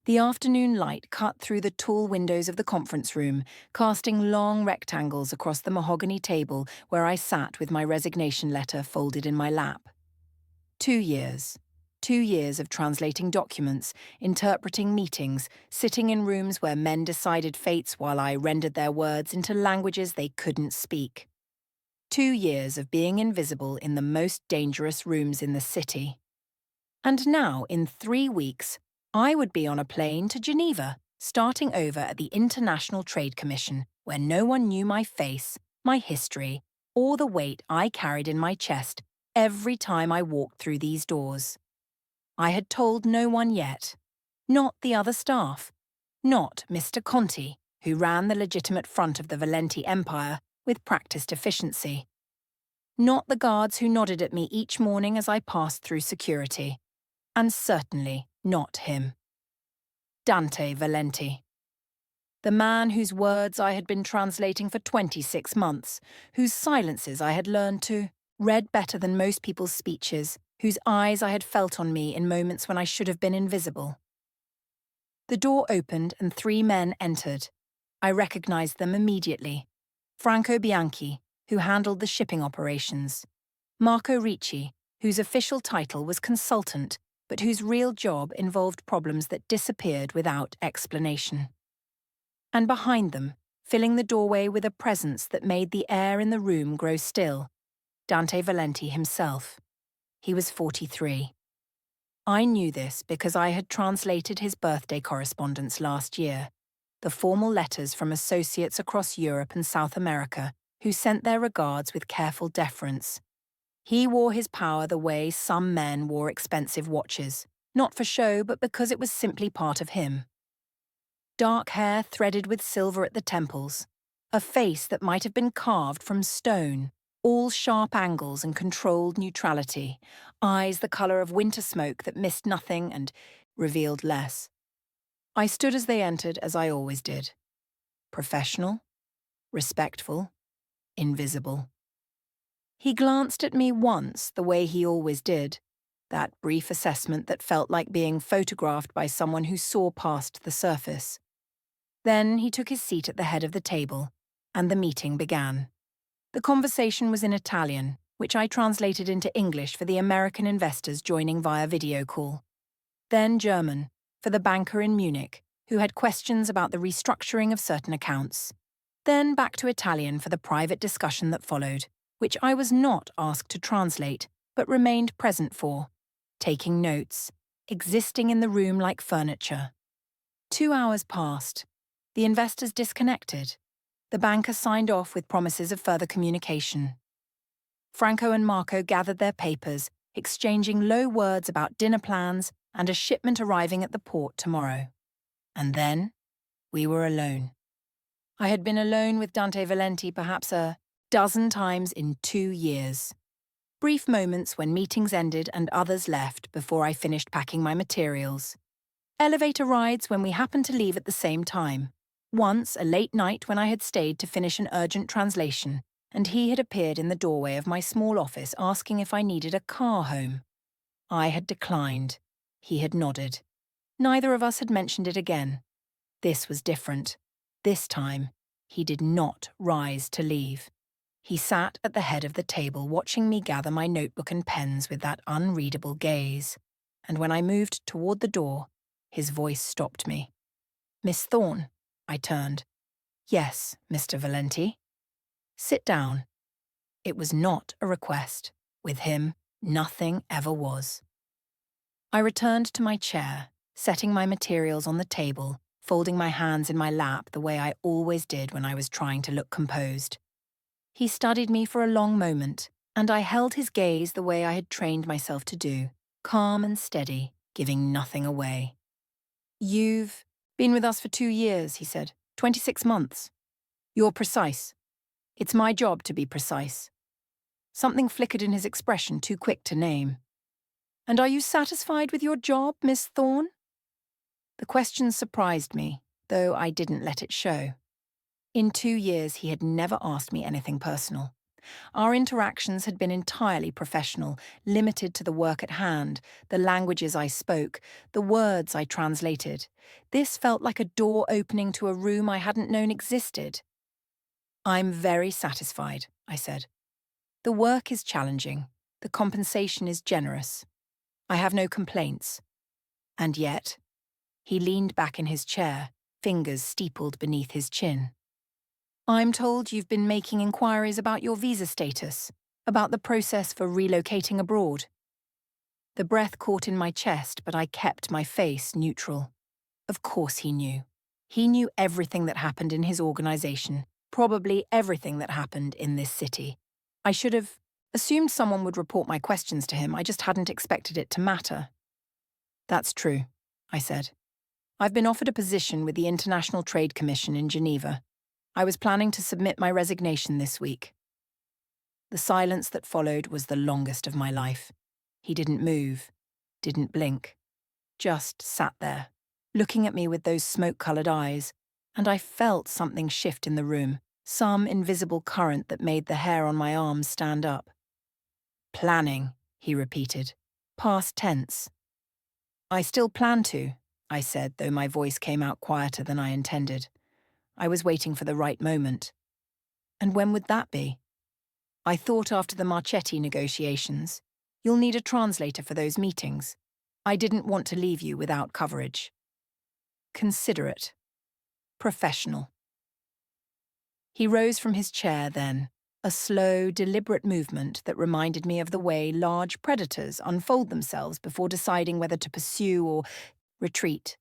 The afternoon light cut through the tall windows of the conference room, casting long rectangles across the mahogany table where I sat with my resignation letter folded in my lap. 2 years. 2 years of translating documents, interpreting meetings, sitting in rooms where men decided fates while I rendered their words into languages they couldn't speak. 2 years of being invisible in the most dangerous rooms in the city. And now, in 3 weeks, I would be on a plane to Geneva, starting over at the International Trade Commission, where no one knew my face, my history, or the weight I carried in my chest every time I walked through these doors. I had told no one yet. Not the other staff. Not Mr. Conti, who ran the legitimate front of the Valenti Empire with practiced efficiency. Not the guards who nodded at me each morning as I passed through security. And certainly not him. Dante Valenti. The man whose words I had been translating for 26 months, whose silences I had learned to read better than most people's speeches, whose eyes I had felt on me in moments when I should have been invisible. The door opened and 3 men entered. I recognized them immediately. Franco Bianchi, who handled the shipping operations. Marco Ricci, whose official title was consultant, but whose real job involved problems that disappeared without explanation. And behind them, filling the doorway with a presence that made the air in the room grow still, Dante Valenti himself. He was 43. I knew this because I had translated his birthday correspondence last year, the formal letters from associates across Europe and South America who sent their regards with careful deference. He wore his power the way some men wore expensive watches, not for show but because it was simply part of him. Dark hair threaded with silver at the temples, a face that might have been carved from stone, all sharp angles and controlled neutrality, eyes the colour of winter smoke that missed nothing and revealed less. I stood as they entered, as I always did. Professional, respectful, invisible. He glanced at me once the way he always did, that brief assessment that felt like being photographed by someone who saw past the surface. Then he took his seat at the head of the table, and the meeting began. The conversation was in Italian, which I translated into English for the American investors joining via video call. Then German, for the banker in Munich, who had questions about the restructuring of certain accounts. Then back to Italian for the private discussion that followed, which I was not asked to translate, but remained present for, taking notes, existing in the room like furniture. 2 hours passed. The investors disconnected. The banker signed off with promises of further communication. Franco and Marco gathered their papers, exchanging low words about dinner plans and a shipment arriving at the port tomorrow. And then, we were alone. I had been alone with Dante Valenti perhaps a dozen times in 2 years. Brief moments when meetings ended and others left before I finished packing my materials. Elevator rides when we happened to leave at the same time. Once, a late night when I had stayed to finish an urgent translation, and he had appeared in the doorway of my small office asking if I needed a car home. I had declined. He had nodded. Neither of us had mentioned it again. This was different. This time, he did not rise to leave. He sat at the head of the table watching me gather my notebook and pens with that unreadable gaze, and when I moved toward the door, his voice stopped me. "Miss Thorne," I turned. "Yes, Mr. Valenti." "Sit down." It was not a request. With him, nothing ever was. I returned to my chair, setting my materials on the table, folding my hands in my lap the way I always did when I was trying to look composed. He studied me for a long moment, and I held his gaze the way I had trained myself to do, calm and steady, giving nothing away. "You've been with us for 2 years," he said. 26 months. "You're precise. It's my job to be precise." Something flickered in his expression too quick to name. "And are you satisfied with your job, Miss Thorne?" The question surprised me, though I didn't let it show. In 2 years, he had never asked me anything personal, Our interactions had been entirely professional, limited to the work at hand, the languages I spoke, the words I translated. This felt like a door opening to a room I hadn't known existed. "I'm very satisfied," I said. "The work is challenging. The compensation is generous. I have no complaints. And yet," he leaned back in his chair, fingers steepled beneath his chin. "I'm told you've been making inquiries about your visa status, about the process for relocating abroad." The breath caught in my chest, but I kept my face neutral. Of course he knew. He knew everything that happened in his organization, probably everything that happened in this city. I should have assumed someone would report my questions to him. I just hadn't expected it to matter. "That's true," I said. "I've been offered a position with the International Trade Commission in Geneva. I was planning to submit my resignation this week." The silence that followed was the longest of my life. He didn't move, didn't blink, just sat there, looking at me with those smoke-coloured eyes, and I felt something shift in the room, some invisible current that made the hair on my arms stand up. "Planning," he repeated, past tense. "I still plan to," I said, though my voice came out quieter than I intended. I was waiting for the right moment. "And when would that be?" "I thought after the Marchetti negotiations. You'll need a translator for those meetings. I didn't want to leave you without coverage." Considerate. Professional. He rose from his chair then, a slow, deliberate movement that reminded me of the way large predators unfold themselves before deciding whether to pursue or retreat.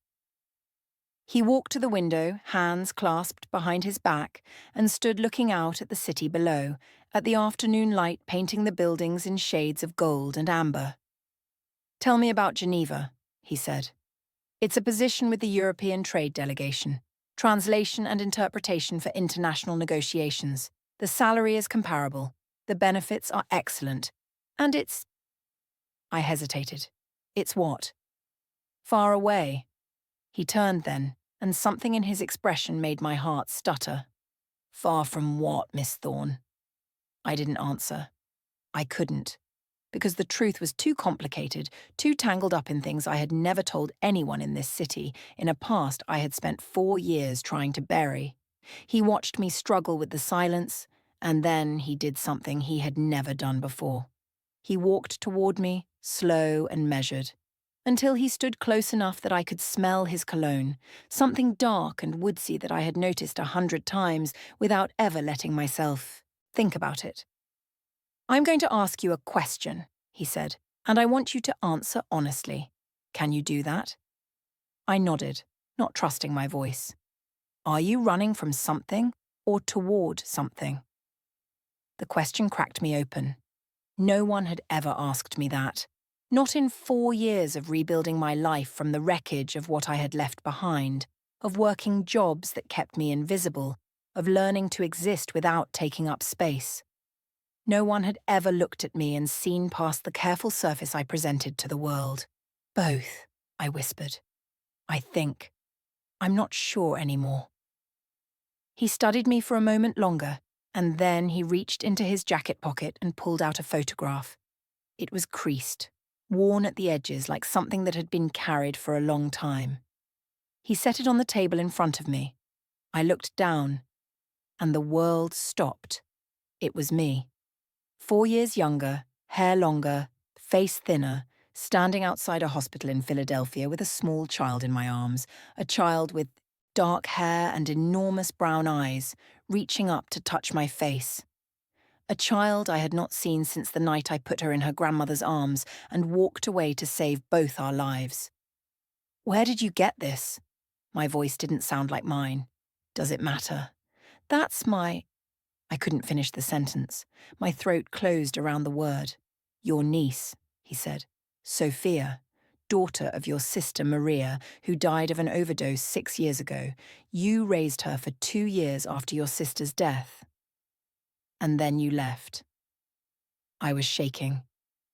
He walked to the window, hands clasped behind his back, and stood looking out at the city below, at the afternoon light painting the buildings in shades of gold and amber. "Tell me about Geneva," he said. "It's a position with the European Trade Delegation, translation and interpretation for international negotiations. The salary is comparable, the benefits are excellent, and it's—" I hesitated. "It's what?" "Far away." He turned then, and something in his expression made my heart stutter. "Far from what, Miss Thorne?" I didn't answer. I couldn't, because the truth was too complicated, too tangled up in things I had never told anyone in this city, in a past I had spent 4 years trying to bury. He watched me struggle with the silence, and then he did something he had never done before. He walked toward me, slow and measured, until he stood close enough that I could smell his cologne, something dark and woodsy that I had noticed 100 times without ever letting myself think about it. "I'm going to ask you a question," he said, "and I want you to answer honestly. Can you do that?" I nodded, not trusting my voice. "Are you running from something or toward something?" The question cracked me open. No one had ever asked me that. Not in 4 years of rebuilding my life from the wreckage of what I had left behind, of working jobs that kept me invisible, of learning to exist without taking up space. No one had ever looked at me and seen past the careful surface I presented to the world. "Both," I whispered. "I think. I'm not sure anymore." He studied me for a moment longer, and then he reached into his jacket pocket and pulled out a photograph. It was creased, worn at the edges like something that had been carried for a long time. He set it on the table in front of me. I looked down, and the world stopped. It was me. 4 years younger, hair longer, face thinner, standing outside a hospital in Philadelphia with a small child in my arms, a child with dark hair and enormous brown eyes, reaching up to touch my face. A child I had not seen since the night I put her in her grandmother's arms and walked away to save both our lives. "Where did you get this?" My voice didn't sound like mine. "Does it matter?" "That's my—" I couldn't finish the sentence. My throat closed around the word. "Your niece," he said. "Sophia, daughter of your sister Maria, who died of an overdose 6 years ago. You raised her for 2 years after your sister's death. And then you left." I was shaking.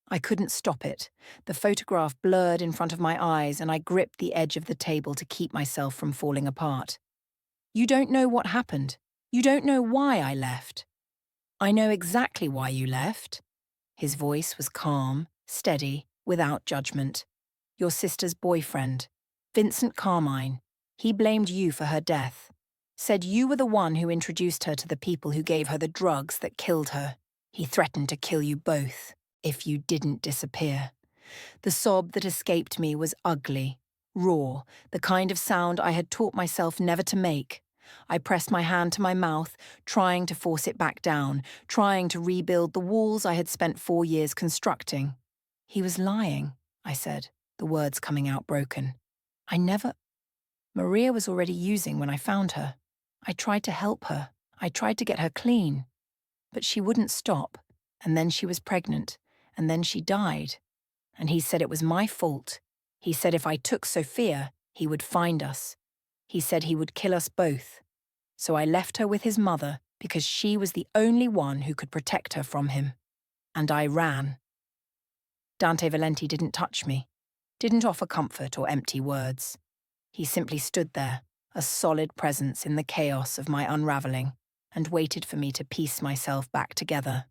I couldn't stop it. The photograph blurred in front of my eyes, and I gripped the edge of the table to keep myself from falling apart. "You don't know what happened. You don't know why I left." I know exactly why you left. His voice was calm, steady, without judgment. Your sister's boyfriend, Vincent Carmine. He blamed you for her death. Said you were the one who introduced her to the people who gave her the drugs that killed her. He threatened to kill you both if you didn't disappear. The sob that escaped me was ugly, raw, the kind of sound I had taught myself never to make. I pressed my hand to my mouth, trying to force it back down, trying to rebuild the walls I had spent 4 years constructing. He was lying, I said, the words coming out broken. Maria was already using when I found her. I tried to help her. I tried to get her clean. But she wouldn't stop, and then she was pregnant, and then she died. And he said it was my fault. He said if I took Sophia, he would find us. He said he would kill us both. So I left her with his mother because she was the only one who could protect her from him. And I ran. Dante Valenti didn't touch me, didn't offer comfort or empty words. He simply stood there, a solid presence in the chaos of my unraveling, and waited for me to piece myself back together.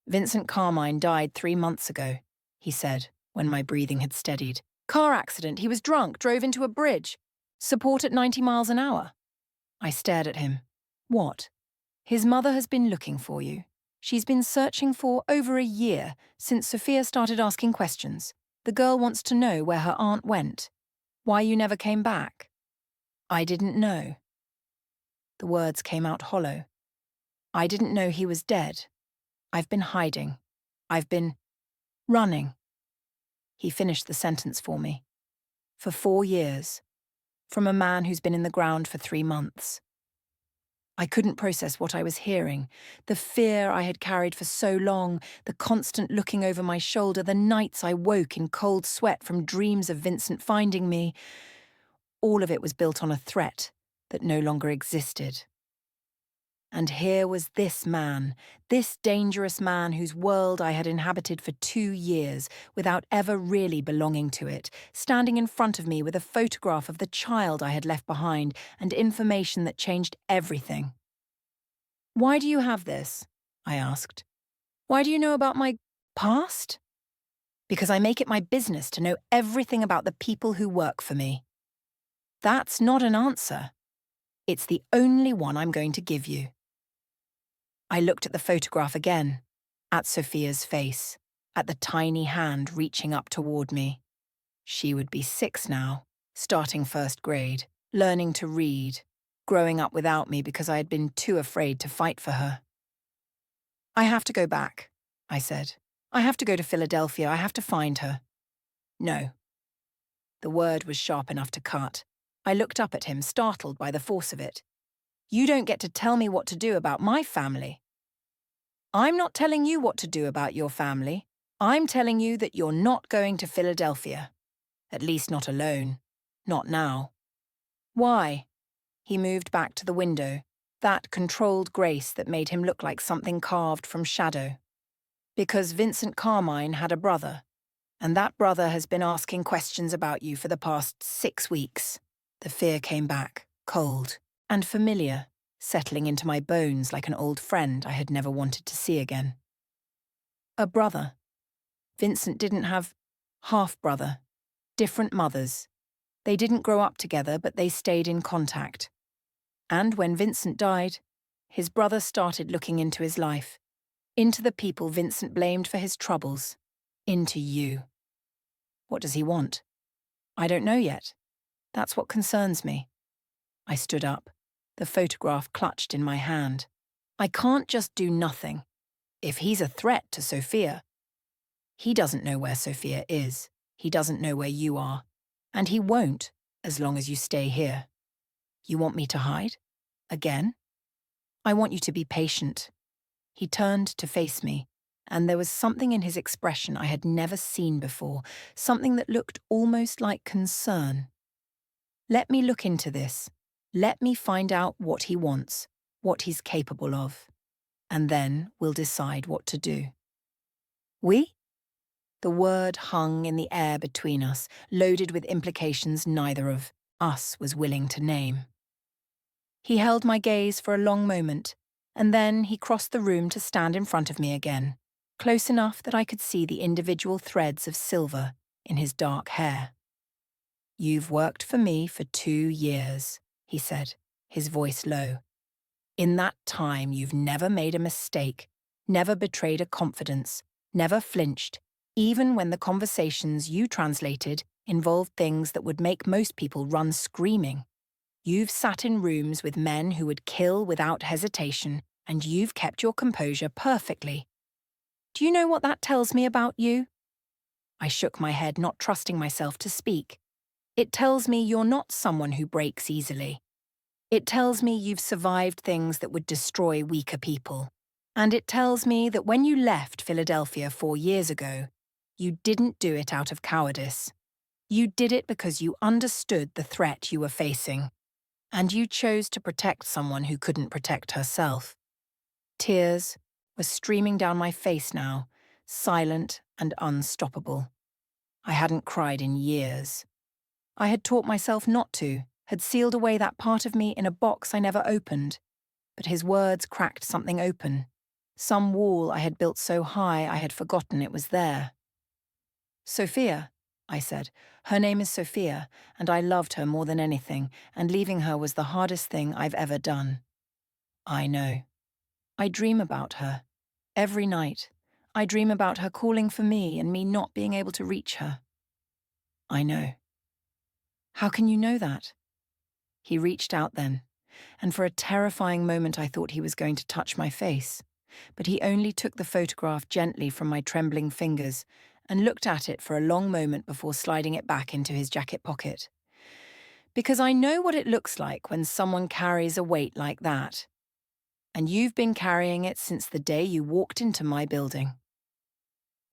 Vincent Carmine died 3 months ago, he said, when my breathing had steadied. Car accident, he was drunk, drove into a bridge. Support at 90 miles an hour. I stared at him. What? His mother has been looking for you. She's been searching for over a year, since Sophia started asking questions. The girl wants to know where her aunt went. Why you never came back. I didn't know. The words came out hollow. I didn't know he was dead. I've been hiding. I've been running. He finished the sentence for me. For 4 years. From a man who's been in the ground for 3 months. I couldn't process what I was hearing, the fear I had carried for so long, the constant looking over my shoulder, the nights I woke in cold sweat from dreams of Vincent finding me. All of it was built on a threat that no longer existed. And here was this man, this dangerous man whose world I had inhabited for 2 years without ever really belonging to it, standing in front of me with a photograph of the child I had left behind and information that changed everything. Why do you have this? I asked. Why do you know about my past? Because I make it my business to know everything about the people who work for me. That's not an answer. It's the only one I'm going to give you. I looked at the photograph again, at Sophia's face, at the tiny hand reaching up toward me. She would be 6 now, starting 1st grade, learning to read, growing up without me because I had been too afraid to fight for her. I have to go back, I said. I have to go to Philadelphia. I have to find her. No. The word was sharp enough to cut. I looked up at him, startled by the force of it. You don't get to tell me what to do about my family. I'm not telling you what to do about your family. I'm telling you that you're not going to Philadelphia. At least not alone. Not now. Why? He moved back to the window, that controlled grace that made him look like something carved from shadow. Because Vincent Carmine had a brother, and that brother has been asking questions about you for the past 6 weeks. The fear came back, cold and familiar, settling into my bones like an old friend I had never wanted to see again. A brother. Vincent didn't have half-brother. Different mothers. They didn't grow up together, but they stayed in contact. And when Vincent died, his brother started looking into his life, into the people Vincent blamed for his troubles, into you. What does he want? I don't know yet. That's what concerns me. I stood up, the photograph clutched in my hand. I can't just do nothing. If he's a threat to Sophia, he doesn't know where Sophia is. He doesn't know where you are. And he won't, as long as you stay here. You want me to hide? Again? I want you to be patient. He turned to face me, and there was something in his expression I had never seen before, something that looked almost like concern. Let me look into this. Let me find out what he wants, what he's capable of, and then we'll decide what to do. We? The word hung in the air between us, loaded with implications neither of us was willing to name. He held my gaze for a long moment, And then he crossed the room to stand in front of me again, close enough that I could see the individual threads of silver in his dark hair. "You've worked for me for 2 years," he said, his voice low. "In that time, you've never made a mistake, never betrayed a confidence, never flinched, even when the conversations you translated involved things that would make most people run screaming. You've sat in rooms with men who would kill without hesitation, and you've kept your composure perfectly. Do you know what that tells me about you?" I shook my head, not trusting myself to speak. "It tells me you're not someone who breaks easily. It tells me you've survived things that would destroy weaker people. And it tells me that when you left Philadelphia 4 years ago, you didn't do it out of cowardice. You did it because you understood the threat you were facing. And you chose to protect someone who couldn't protect herself." Tears were streaming down my face now, silent and unstoppable. I hadn't cried in years. I had taught myself not to, had sealed away that part of me in a box I never opened. But his words cracked something open. Some wall I had built so high I had forgotten it was there. "Sophia," I said. "Her name is Sophia, and I loved her more than anything, and leaving her was the hardest thing I've ever done." "I know. I dream about her. Every night. I dream about her calling for me and me not being able to reach her." "I know." "How can you know that?" He reached out then, and for a terrifying moment I thought he was going to touch my face. But he only took the photograph gently from my trembling fingers and looked at it for a long moment before sliding it back into his jacket pocket. "Because I know what it looks like when someone carries a weight like that. And you've been carrying it since the day you walked into my building."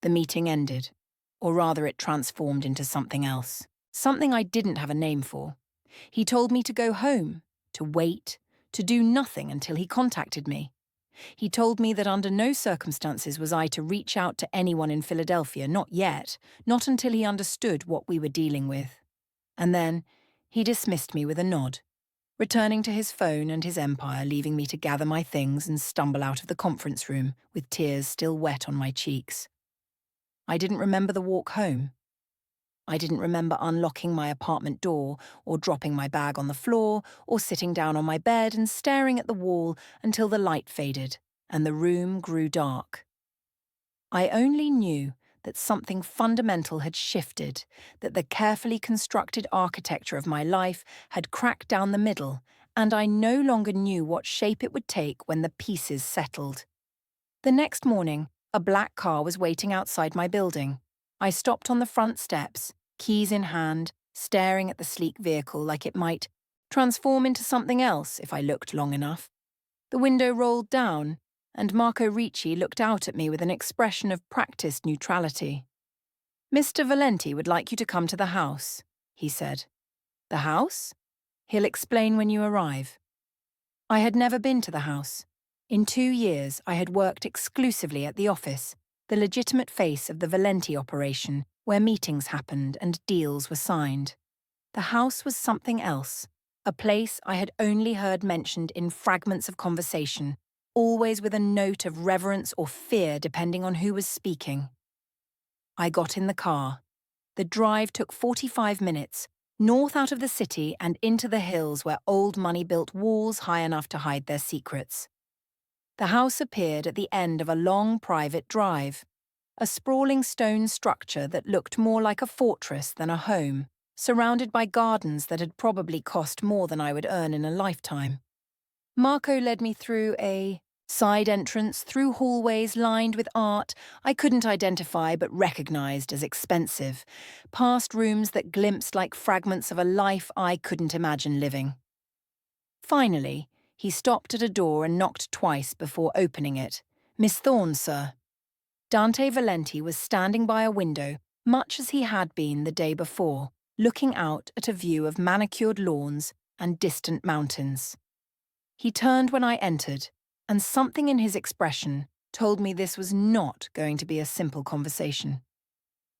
The meeting ended, or rather it transformed into something else, something I didn't have a name for. He told me to go home, to wait, to do nothing until he contacted me. He told me that under no circumstances was I to reach out to anyone in Philadelphia, not yet, not until he understood what we were dealing with. And then he dismissed me with a nod, returning to his phone and his empire, leaving me to gather my things and stumble out of the conference room with tears still wet on my cheeks. I didn't remember the walk home. I didn't remember unlocking my apartment door, or dropping my bag on the floor, or sitting down on my bed and staring at the wall until the light faded and the room grew dark. I only knew that something fundamental had shifted, that the carefully constructed architecture of my life had cracked down the middle, and I no longer knew what shape it would take when the pieces settled. The next morning, a black car was waiting outside my building. I stopped on the front steps, keys in hand, staring at the sleek vehicle like it might transform into something else if I looked long enough. The window rolled down, and Marco Ricci looked out at me with an expression of practiced neutrality. "Mr. Valenti would like you to come to the house," he said. "The house? He'll explain when you arrive." I had never been to the house. In 2 years, I had worked exclusively at the office, the legitimate face of the Valenti operation, where meetings happened and deals were signed. The house was something else, a place I had only heard mentioned in fragments of conversation, always with a note of reverence or fear depending on who was speaking. I got in the car. The drive took 45 minutes, north out of the city and into the hills where old money built walls high enough to hide their secrets. The house appeared at the end of a long private drive, a sprawling stone structure that looked more like a fortress than a home, surrounded by gardens that had probably cost more than I would earn in a lifetime. Marco led me through a side entrance, through hallways lined with art I couldn't identify but recognized as expensive, past rooms that glimpsed like fragments of a life I couldn't imagine living. Finally, he stopped at a door and knocked twice before opening it. "Miss Thorne, sir." Dante Valenti was standing by a window, much as he had been the day before, looking out at a view of manicured lawns and distant mountains. He turned when I entered, and something in his expression told me this was not going to be a simple conversation.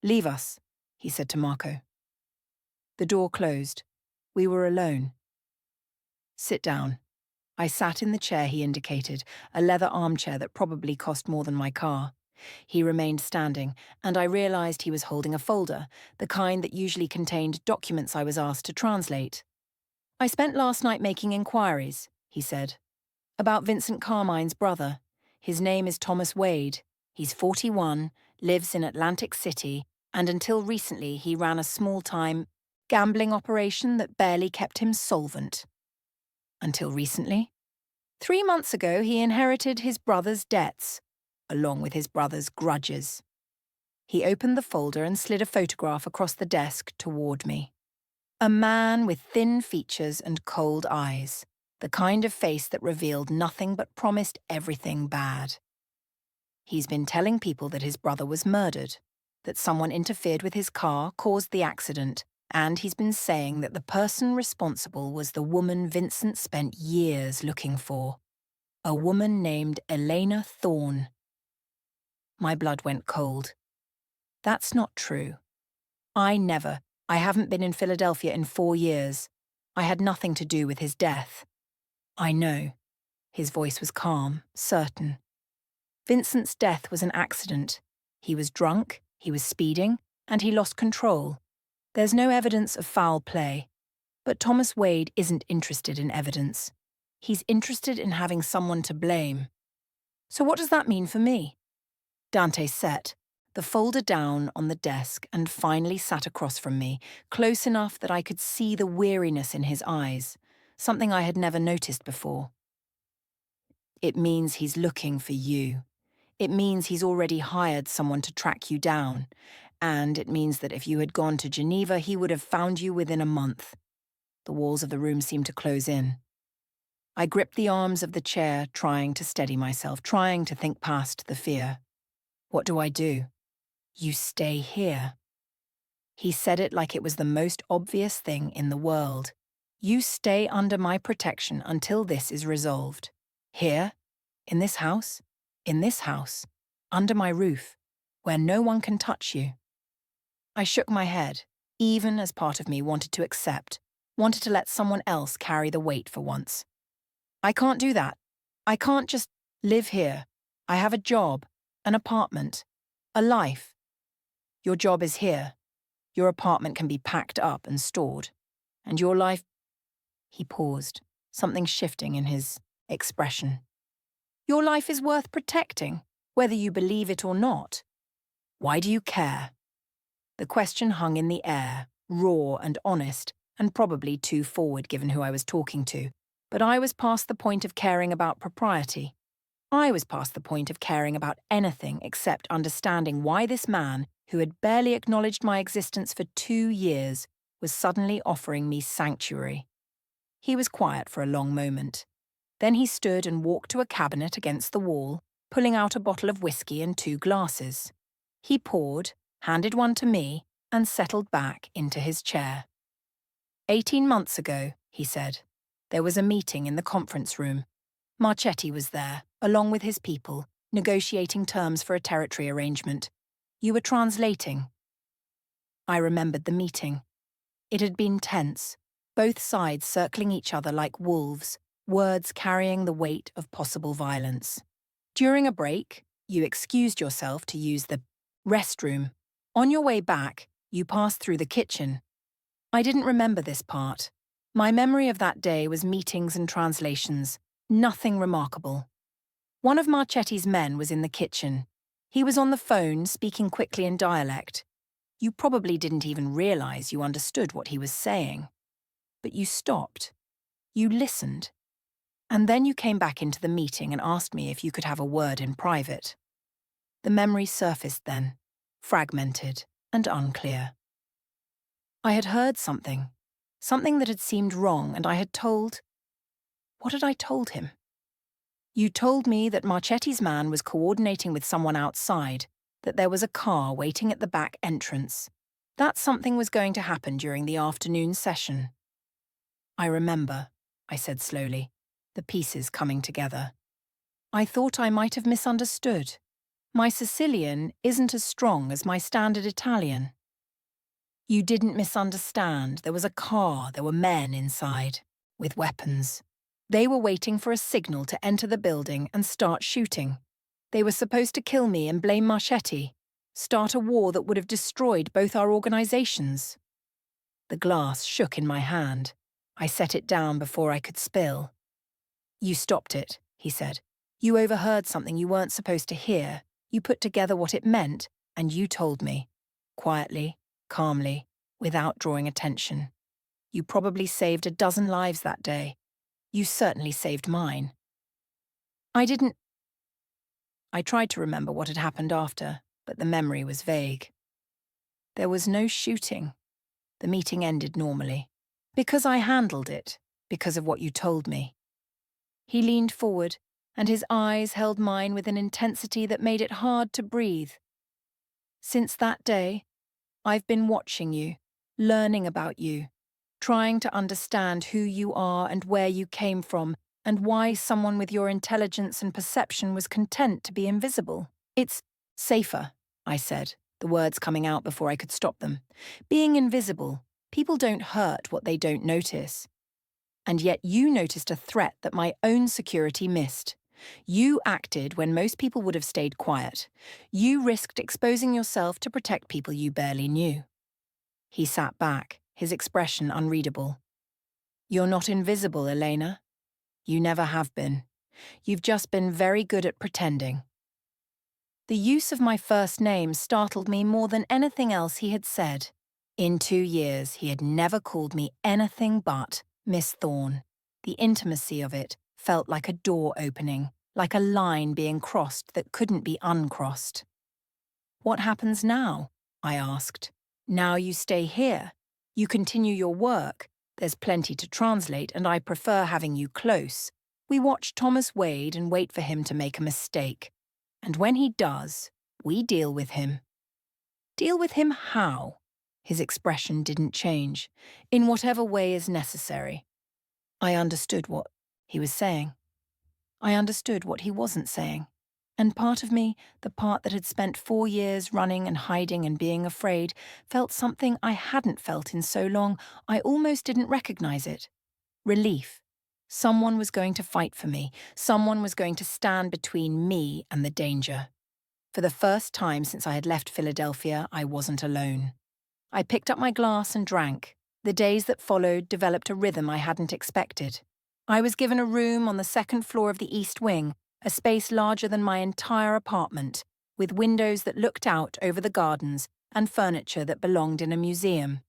"Leave us," he said to Marco. The door closed. We were alone. "Sit down," I sat in the chair he indicated, a leather armchair that probably cost more than my car. He remained standing, and I realized he was holding a folder, the kind that usually contained documents I was asked to translate. "I spent last night making inquiries," he said, "about Vincent Carmine's brother. His name is Thomas Wade. He's 41, lives in Atlantic City, and until recently he ran a small-time gambling operation that barely kept him solvent." Until recently? 3 months ago he inherited his brother's debts, along with his brother's grudges. He opened the folder and slid a photograph across the desk toward me. A man with thin features and cold eyes, the kind of face that revealed nothing but promised everything bad. He's been telling people that his brother was murdered, that someone interfered with his car, caused the accident, and he's been saying that the person responsible was the woman Vincent spent years looking for. A woman named Elena Thorne. My blood went cold. That's not true. I haven't been in Philadelphia in 4 years. I had nothing to do with his death. I know. His voice was calm, certain. Vincent's death was an accident. He was drunk, he was speeding, and he lost control. There's no evidence of foul play. But Thomas Wade isn't interested in evidence. He's interested in having someone to blame. So what does that mean for me? Dante sat, the folder down on the desk, and finally sat across from me, close enough that I could see the weariness in his eyes, something I had never noticed before. "It means he's looking for you. It means he's already hired someone to track you down. And it means that if you had gone to Geneva, he would have found you within a month." The walls of the room seemed to close in. I gripped the arms of the chair, trying to steady myself, trying to think past the fear. "What do I do?" "You stay here." He said it like it was the most obvious thing in the world. "You stay under my protection until this is resolved. Here, in this house, under my roof, where no one can touch you." I shook my head, even as part of me wanted to accept, wanted to let someone else carry the weight for once. "I can't do that. I can't just live here. I have a job, an apartment, a life. Your job is here. Your apartment can be packed up and stored. And your life—" He paused, something shifting in his expression. "Your life is worth protecting, whether you believe it or not. Why do you care?" The question hung in the air, raw and honest, and probably too forward given who I was talking to. But I was past the point of caring about propriety. I was past the point of caring about anything except understanding why this man, who had barely acknowledged my existence for 2 years, was suddenly offering me sanctuary. He was quiet for a long moment. Then he stood and walked to a cabinet against the wall, pulling out a bottle of whiskey and 2 glasses. He poured, handed one to me, and settled back into his chair. 18 months ago, he said, there was a meeting in the conference room. Marchetti was there, along with his people, negotiating terms for a territory arrangement. You were translating." I remembered the meeting. It had been tense, both sides circling each other like wolves, words carrying the weight of possible violence. "During a break, you excused yourself to use the restroom. On your way back, you passed through the kitchen. I didn't remember this part. My memory of that day was meetings and translations, nothing remarkable. One of Marchetti's men was in the kitchen. He was on the phone, speaking quickly in dialect. You probably didn't even realize you understood what he was saying. But you stopped. You listened. And then you came back into the meeting and asked me if you could have a word in private." The memory surfaced then, fragmented and unclear. I had heard something that had seemed wrong, and I had told— What had I told him? "You told me that Marchetti's man was coordinating with someone outside, that there was a car waiting at the back entrance, that something was going to happen during the afternoon session." "I remember," I said slowly, the pieces coming together. "I thought I might have misunderstood. My Sicilian isn't as strong as my standard Italian." "You didn't misunderstand. There was a car, there were men inside, with weapons. They were waiting for a signal to enter the building and start shooting. They were supposed to kill me and blame Marchetti, start a war that would have destroyed both our organizations. The glass shook in my hand. I set it down before I could spill. "You stopped it," he said. "You overheard something you weren't supposed to hear. You put together what it meant, and you told me. Quietly, calmly, without drawing attention. You probably saved a dozen lives that day. You certainly saved mine." I didn't. I tried to remember what had happened after, but the memory was vague. There was no shooting. The meeting ended normally. Because I handled it, because of what you told me. He leaned forward, and his eyes held mine with an intensity that made it hard to breathe. "Since that day, I've been watching you, learning about you, trying to understand who you are and where you came from, and why someone with your intelligence and perception was content to be invisible. It's safer," I said, the words coming out before I could stop them. "Being invisible, people don't hurt what they don't notice. And yet you noticed a threat that my own security missed. You acted when most people would have stayed quiet. You risked exposing yourself to protect people you barely knew." He sat back, his expression unreadable. "You're not invisible, Elena. You never have been. You've just been very good at pretending." The use of my first name startled me more than anything else he had said. In 2 years, he had never called me anything but Miss Thorne. The intimacy of it felt like a door opening, like a line being crossed that couldn't be uncrossed. "What happens now?" I asked. "Now you stay here. You continue your work. There's plenty to translate, and I prefer having you close. We watch Thomas Wade and wait for him to make a mistake. And when he does, we deal with him." "Deal with him how?" His expression didn't change. "In whatever way is necessary." I understood what he was saying. I understood what he wasn't saying. And part of me, the part that had spent 4 years running and hiding and being afraid, felt something I hadn't felt in so long I almost didn't recognize it. Relief. Someone was going to fight for me. Someone was going to stand between me and the danger. For the first time since I had left Philadelphia, I wasn't alone. I picked up my glass and drank. The days that followed developed a rhythm I hadn't expected. I was given a room on the second floor of the East Wing, a space larger than my entire apartment, with windows that looked out over the gardens and furniture that belonged in a museum.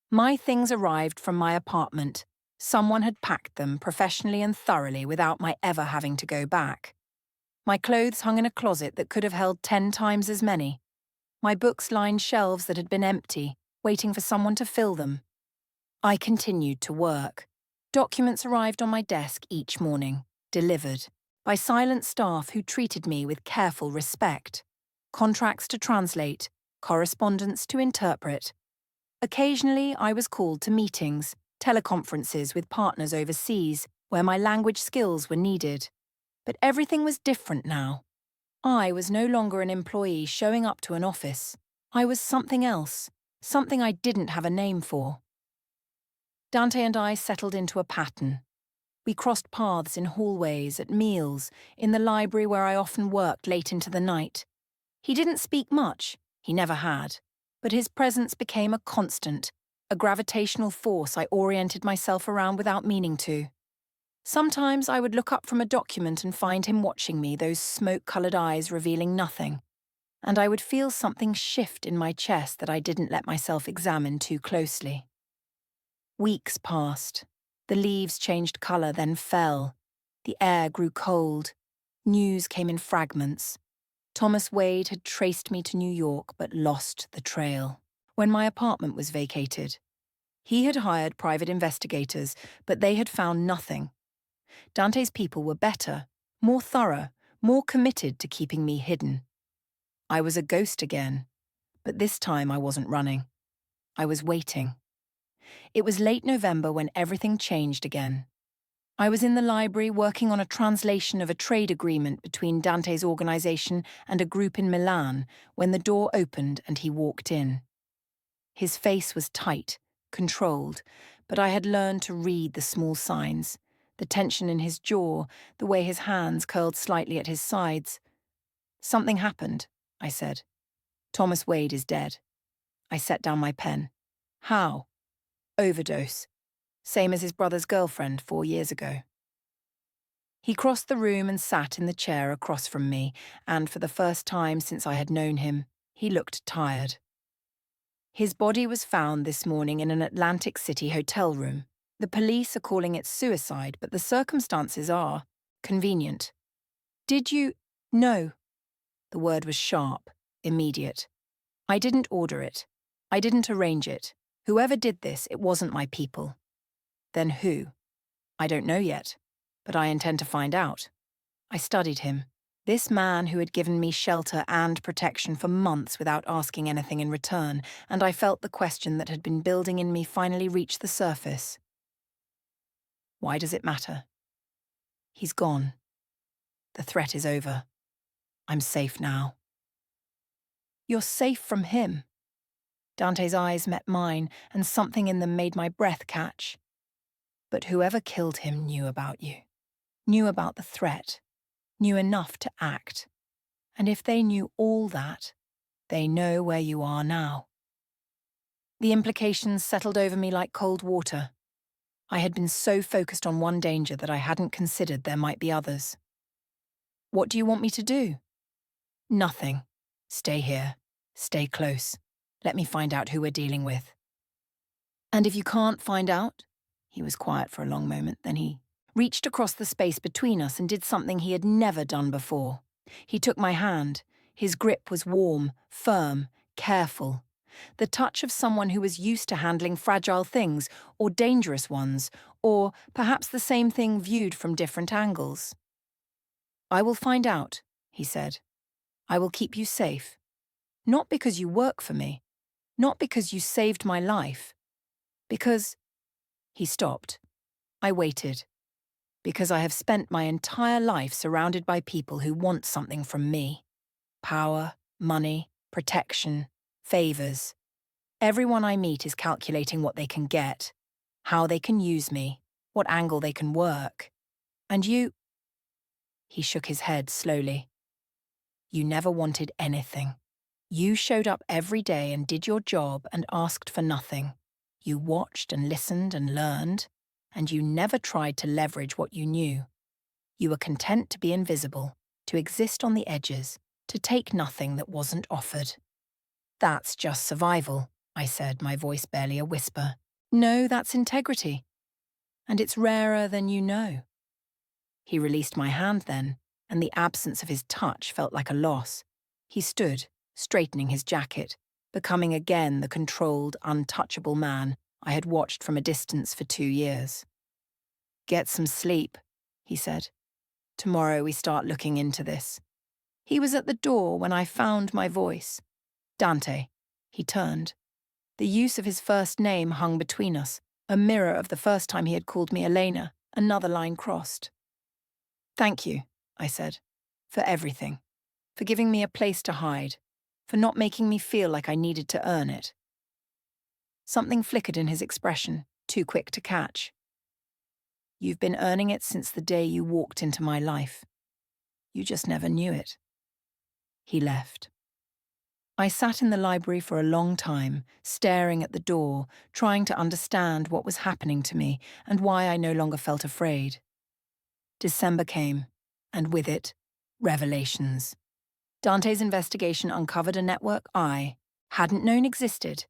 My things arrived from my apartment. Someone had packed them professionally and thoroughly without my ever having to go back. My clothes hung in a closet that could have held 10 times as many. My books lined shelves that had been empty, waiting for someone to fill them. I continued to work. Documents arrived on my desk each morning, delivered, by silent staff who treated me with careful respect. Contracts to translate, correspondence to interpret. Occasionally, I was called to meetings, teleconferences with partners overseas, where my language skills were needed. But everything was different now. I was no longer an employee showing up to an office. I was something else, something I didn't have a name for. Dante and I settled into a pattern. We crossed paths in hallways, at meals, in the library where I often worked late into the night. He didn't speak much, he never had, but his presence became a constant, a gravitational force I oriented myself around without meaning to. Sometimes I would look up from a document and find him watching me, those smoke-coloured eyes revealing nothing, and I would feel something shift in my chest that I didn't let myself examine too closely. Weeks passed. The leaves changed colour, then fell. The air grew cold. News came in fragments. Thomas Wade had traced me to New York but lost the trail. When my apartment was vacated, he had hired private investigators, but they had found nothing. Dante's people were better, more thorough, more committed to keeping me hidden. I was a ghost again, but this time I wasn't running. I was waiting. It was late November when everything changed again. I was in the library working on a translation of a trade agreement between Dante's organization and a group in Milan when the door opened and he walked in. His face was tight, controlled, but I had learned to read the small signs. the tension in his jaw, the way his hands curled slightly at his sides. "Something happened," I said. "Thomas Wade is dead." I set down my pen. "How?" "Overdose. Same as his brother's girlfriend 4 years ago." He crossed the room and sat in the chair across from me, and for the first time since I had known him, he looked tired. "His body was found this morning in an Atlantic City hotel room. The police are calling it suicide, but the circumstances are convenient." "Did you—" "No." The word was sharp, immediate. "I didn't order it. I didn't arrange it. Whoever did this, it wasn't my people." "Then who?" "I don't know yet, but I intend to find out." I studied him. This man who had given me shelter and protection for months without asking anything in return, and I felt the question that had been building in me finally reach the surface. Why does it matter? He's gone. The threat is over. I'm safe now. "You're safe from him." Dante's eyes met mine, and something in them made my breath catch. "But whoever killed him knew about you. Knew about the threat. Knew enough to act. And if they knew all that, they know where you are now." The implications settled over me like cold water. I had been so focused on one danger that I hadn't considered there might be others. "What do you want me to do?" "Nothing. Stay here. Stay close. Let me find out who we're dealing with." "And if you can't find out?" He was quiet for a long moment, then he reached across the space between us and did something he had never done before. He took my hand. His grip was warm, firm, careful. The touch of someone who was used to handling fragile things, or dangerous ones, or perhaps the same thing viewed from different angles. "I will find out," he said. "I will keep you safe. Not because you work for me. Not because you saved my life. Because—" He stopped. I waited. "Because I have spent my entire life surrounded by people who want something from me. Power, money, protection, favors. Everyone I meet is calculating what they can get, how they can use me, what angle they can work. And you—" He shook his head slowly. "You never wanted anything. You showed up every day and did your job and asked for nothing. You watched and listened and learned, and you never tried to leverage what you knew. You were content to be invisible, to exist on the edges, to take nothing that wasn't offered." "That's just survival," I said, my voice barely a whisper. "No, that's integrity. And it's rarer than you know." He released my hand then, and the absence of his touch felt like a loss. He stood, straightening his jacket, becoming again the controlled, untouchable man I had watched from a distance for 2 years. "Get some sleep," he said. "Tomorrow we start looking into this." He was at the door when I found my voice. "Dante." He turned. The use of his first name hung between us, a mirror of the first time he had called me Elena, another line crossed. "Thank you," I said, "for everything. For giving me a place to hide. For not making me feel like I needed to earn it." Something flickered in his expression, too quick to catch. "You've been earning it since the day you walked into my life. You just never knew it." He left. I sat in the library for a long time, staring at the door, trying to understand what was happening to me and why I no longer felt afraid. December came, and with it, revelations. Dante's investigation uncovered a network I hadn't known existed.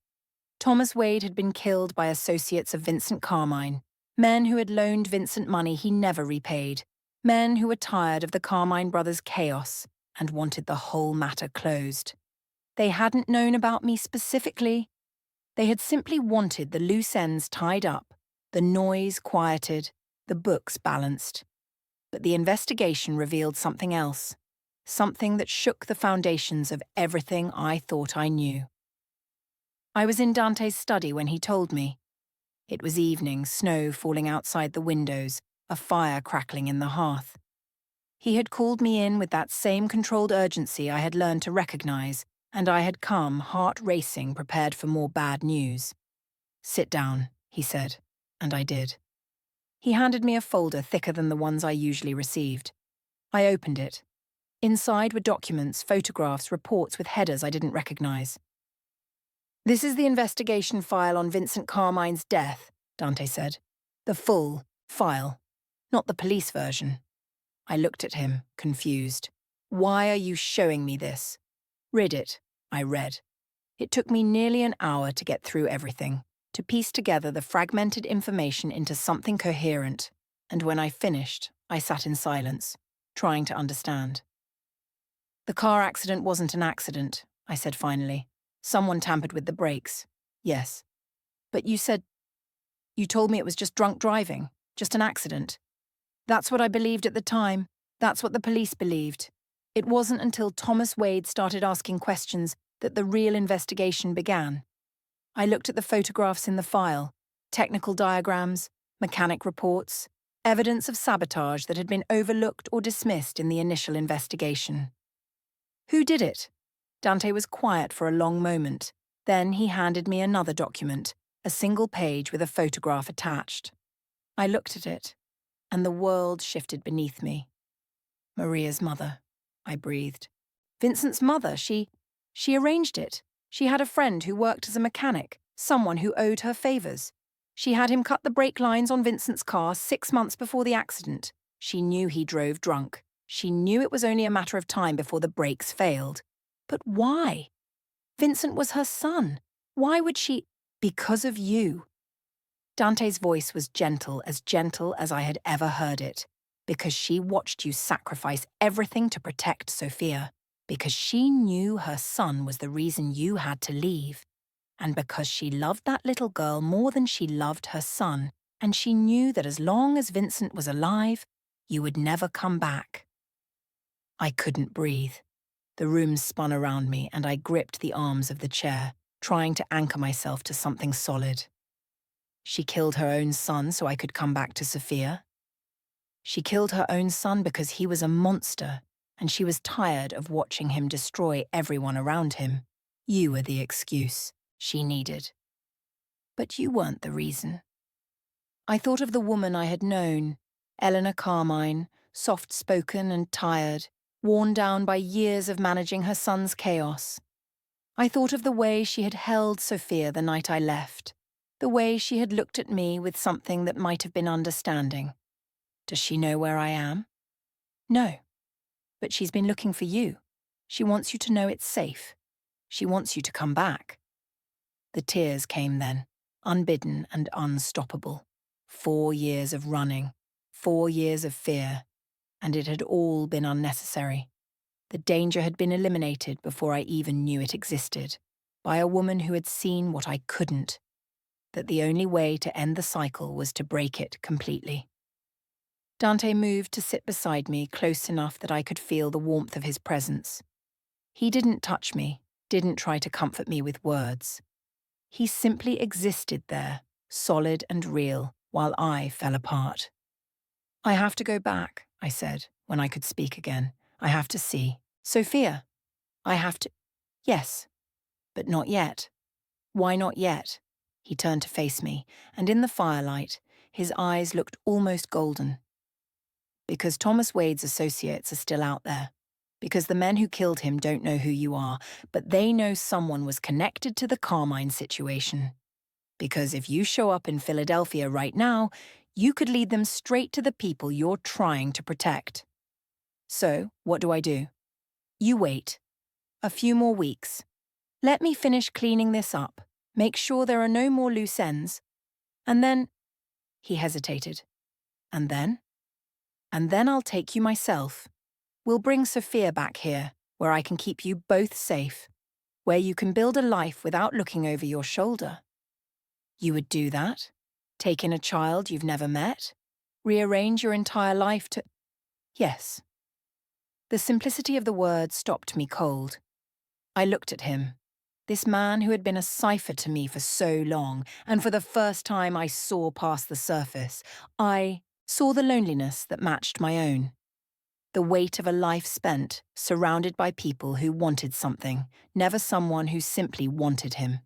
Thomas Wade had been killed by associates of Vincent Carmine, men who had loaned Vincent money he never repaid, men who were tired of the Carmine brothers' chaos and wanted the whole matter closed. They hadn't known about me specifically. They had simply wanted the loose ends tied up, the noise quieted, the books balanced. But the investigation revealed something else, something that shook the foundations of everything I thought I knew. I was in Dante's study when he told me. It was evening, snow falling outside the windows, a fire crackling in the hearth. He had called me in with that same controlled urgency I had learned to recognize, and I had come, heart racing, prepared for more bad news. "Sit down," he said, and I did. He handed me a folder thicker than the ones I usually received. I opened it. Inside were documents, photographs, reports with headers I didn't recognize. "This is the investigation file on Vincent Carmine's death," Dante said. "The full file, not the police version." I looked at him, confused. "Why are you showing me this?" "Read it," I read. It took me nearly an hour to get through everything, to piece together the fragmented information into something coherent, and when I finished, I sat in silence, trying to understand. "The car accident wasn't an accident," I said finally. "Someone tampered with the brakes." "Yes." "But you told me it was just drunk driving, just an accident." "That's what I believed at the time. That's what the police believed. It wasn't until Thomas Wade started asking questions that the real investigation began." I looked at the photographs in the file, technical diagrams, mechanic reports, evidence of sabotage that had been overlooked or dismissed in the initial investigation. "Who did it?" Dante was quiet for a long moment. Then he handed me another document, a single page with a photograph attached. I looked at it, and the world shifted beneath me. "Maria's mother," I breathed. "Vincent's mother, she arranged it. She had a friend who worked as a mechanic, someone who owed her favors. She had him cut the brake lines on Vincent's car 6 months before the accident. She knew he drove drunk. She knew it was only a matter of time before the brakes failed. But why? Vincent was her son. Why would she? Because of you." Dante's voice was gentle as I had ever heard it. "Because she watched you sacrifice everything to protect Sophia. Because she knew her son was the reason you had to leave. And because she loved that little girl more than she loved her son. And she knew that as long as Vincent was alive, you would never come back." I couldn't breathe. The room spun around me and I gripped the arms of the chair, trying to anchor myself to something solid. She killed her own son so I could come back to Sophia. She killed her own son because he was a monster, and she was tired of watching him destroy everyone around him. You were the excuse she needed. But you weren't the reason. I thought of the woman I had known, Eleanor Carmine, soft-spoken and tired, worn down by years of managing her son's chaos. I thought of the way she had held Sophia the night I left, the way she had looked at me with something that might have been understanding. Does she know where I am? No. But she's been looking for you. She wants you to know it's safe. She wants you to come back. The tears came then, unbidden and unstoppable. 4 years of running, 4 years of fear, and it had all been unnecessary. The danger had been eliminated before I even knew it existed, by a woman who had seen what I couldn't, that the only way to end the cycle was to break it completely. Dante moved to sit beside me close enough that I could feel the warmth of his presence. He didn't touch me, didn't try to comfort me with words. He simply existed there, solid and real, while I fell apart. "I have to go back," I said, when I could speak again. "I have to see Sophia. I have to—" "Yes, but not yet." "Why not yet?" He turned to face me, and in the firelight, his eyes looked almost golden. "Because Thomas Wade's associates are still out there. Because the men who killed him don't know who you are, but they know someone was connected to the Carmine situation. Because if you show up in Philadelphia right now, you could lead them straight to the people you're trying to protect. So, what do? You wait. A few more weeks. Let me finish cleaning this up, make sure there are no more loose ends. And then—" He hesitated. "And then? And then I'll take you myself. We'll bring Sophia back here, where I can keep you both safe, where you can build a life without looking over your shoulder." "You would do that? Take in a child you've never met? Rearrange your entire life to—" "Yes." The simplicity of the word stopped me cold. I looked at him, this man who had been a cipher to me for so long, and for the first time I saw past the surface. I saw the loneliness that matched my own. The weight of a life spent, surrounded by people who wanted something, never someone who simply wanted him.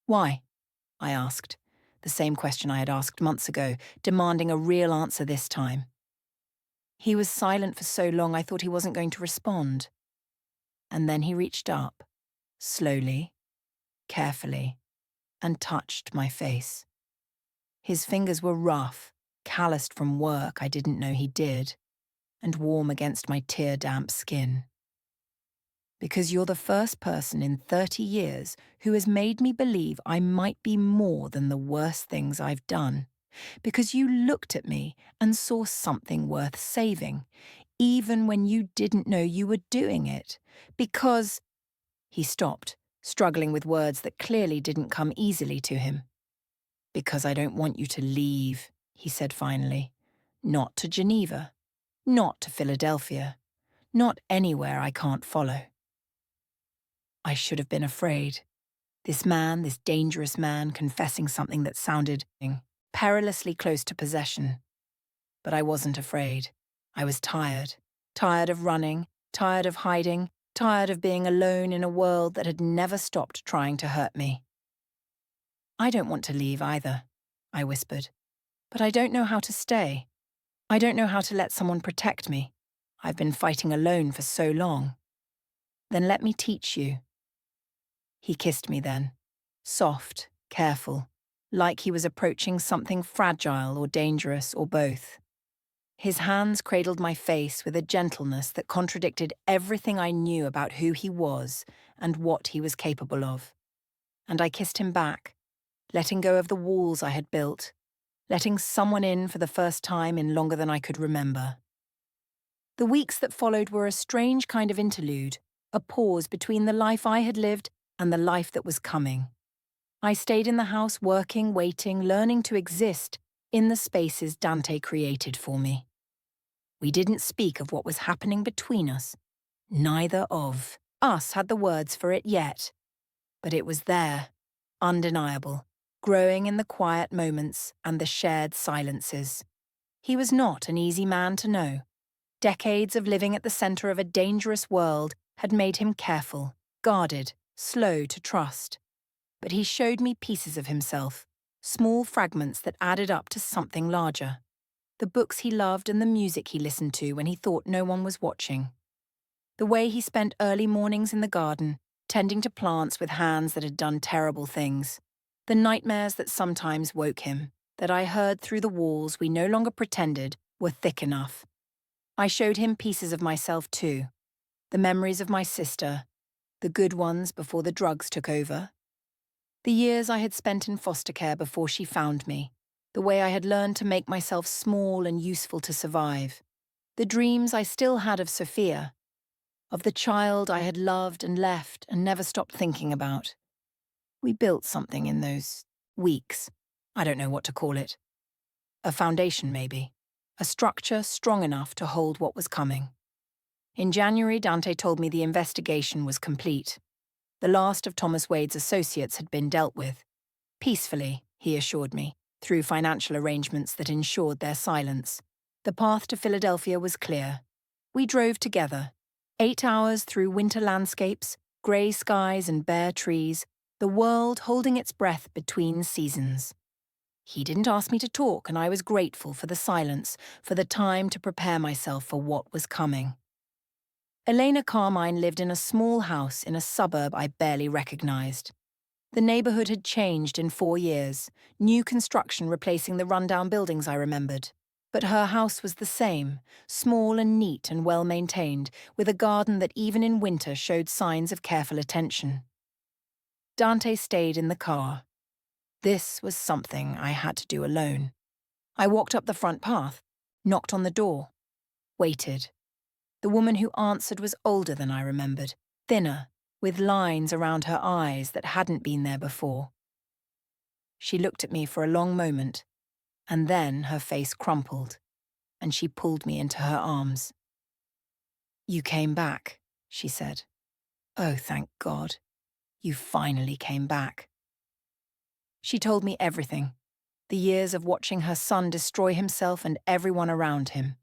"Why?" I asked. the same question I had asked months ago, demanding a real answer this time. He was silent for so long I thought he wasn't going to respond. And then he reached up, slowly, carefully, and touched my face. His fingers were rough, calloused from work I didn't know he did, and warm against my tear-damp skin. Because you're the first person in 30 years who has made me believe I might be more than the worst things I've done. Because you looked at me and saw something worth saving, even when you didn't know you were doing it. Because... He stopped, struggling with words that clearly didn't come easily to him. Because I don't want you to leave, he said finally. Not to Geneva. Not to Philadelphia. Not anywhere I can't follow. I should have been afraid. This man, this dangerous man, confessing something that sounded perilously close to possession. But I wasn't afraid. I was tired. Tired of running, tired of hiding, tired of being alone in a world that had never stopped trying to hurt me. I don't want to leave either, I whispered. But I don't know how to stay. I don't know how to let someone protect me. I've been fighting alone for so long. Then let me teach you. He kissed me then, soft, careful, like he was approaching something fragile or dangerous or both. His hands cradled my face with a gentleness that contradicted everything I knew about who he was and what he was capable of. And I kissed him back, letting go of the walls I had built, letting someone in for the first time in longer than I could remember. The weeks that followed were a strange kind of interlude, a pause between the life I had lived and the life that was coming. I stayed in the house working, waiting, learning to exist in the spaces Dante created for me. We didn't speak of what was happening between us. Neither of us had the words for it yet. But it was there, undeniable, growing in the quiet moments and the shared silences. He was not an easy man to know. Decades of living at the center of a dangerous world had made him careful, guarded, slow to trust. But he showed me pieces of himself, small fragments that added up to something larger. The books he loved and the music he listened to when he thought no one was watching. The way he spent early mornings in the garden, tending to plants with hands that had done terrible things. The nightmares that sometimes woke him, that I heard through the walls we no longer pretended were thick enough. I showed him pieces of myself too. The memories of my sister, the good ones before the drugs took over. The years I had spent in foster care before she found me. The way I had learned to make myself small and useful to survive. The dreams I still had of Sophia. Of the child I had loved and left and never stopped thinking about. We built something in those weeks. I don't know what to call it. A foundation, maybe. A structure strong enough to hold what was coming. In January, Dante told me the investigation was complete. The last of Thomas Wade's associates had been dealt with. Peacefully, he assured me, through financial arrangements that ensured their silence. The path to Philadelphia was clear. We drove together. 8 hours through winter landscapes, grey skies and bare trees, the world holding its breath between seasons. He didn't ask me to talk, and I was grateful for the silence, for the time to prepare myself for what was coming. Elena Carmine lived in a small house in a suburb I barely recognized. The neighborhood had changed in 4 years, new construction replacing the rundown buildings I remembered. But her house was the same, small and neat and well-maintained, with a garden that even in winter showed signs of careful attention. Dante stayed in the car. This was something I had to do alone. I walked up the front path, knocked on the door, waited. The woman who answered was older than I remembered, thinner, with lines around her eyes that hadn't been there before. She looked at me for a long moment, and then her face crumpled, and she pulled me into her arms. "You came back," she said. "Oh, thank God. You finally came back." She told me everything. The years of watching her son destroy himself and everyone around him.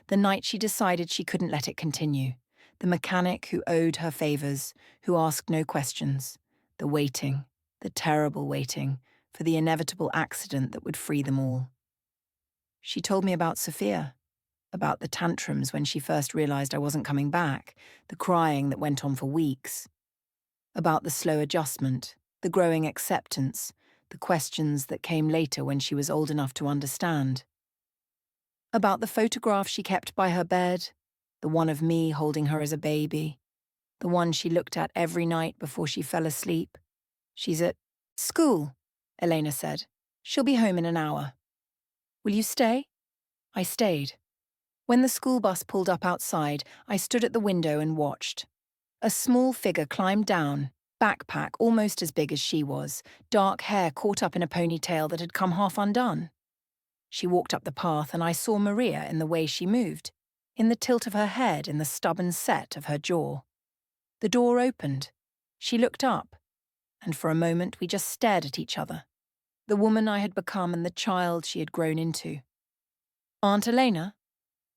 The night she decided she couldn't let it continue. The mechanic who owed her favors, who asked no questions. The waiting, the terrible waiting, for the inevitable accident that would free them all. She told me about Sophia, about the tantrums when she first realized I wasn't coming back, the crying that went on for weeks, about the slow adjustment, the growing acceptance, the questions that came later when she was old enough to understand. About the photograph she kept by her bed, the one of me holding her as a baby, the one she looked at every night before she fell asleep. She's at school, Elena said. She'll be home in an hour. Will you stay? I stayed. When the school bus pulled up outside, I stood at the window and watched. A small figure climbed down, backpack almost as big as she was, dark hair caught up in a ponytail that had come half undone. She walked up the path and I saw Maria in the way she moved, in the tilt of her head, in the stubborn set of her jaw. The door opened. She looked up, and for a moment we just stared at each other, the woman I had become and the child she had grown into. Aunt Elena?